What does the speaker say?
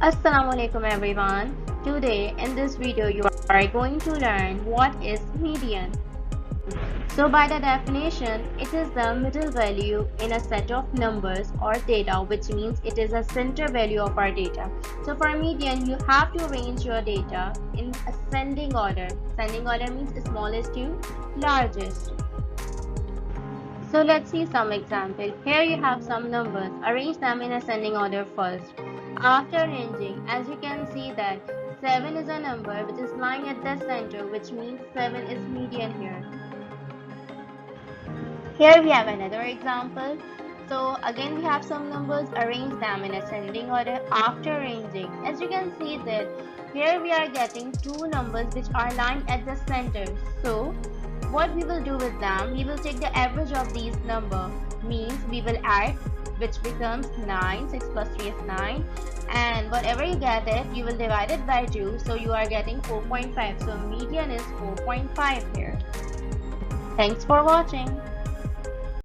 Assalamualaikum everyone. Today in this video you are going to learn what is median. So by the definition, it is the middle value in a set of numbers or data, which means it is a center value of our data. So for median, you have to arrange your data in ascending order. Ascending order means smallest to largest. So let's see some example. Here you have some numbers. Arrange them in ascending order first. After arranging, as you can see that 7 is a number which is lying at the center, which means 7 is median here. Here we have another example. So again we have some numbers, arrange them in ascending order after arranging. As you can see that here we are getting two numbers which are lying at the center. So what we will do with them, we will take the average of these numbers, means we will add, which becomes 9, 6 plus 3 is 9, and whatever you get it, you will divide it by 2, so you are getting 4.5. So median is 4.5 here. Thanks for watching.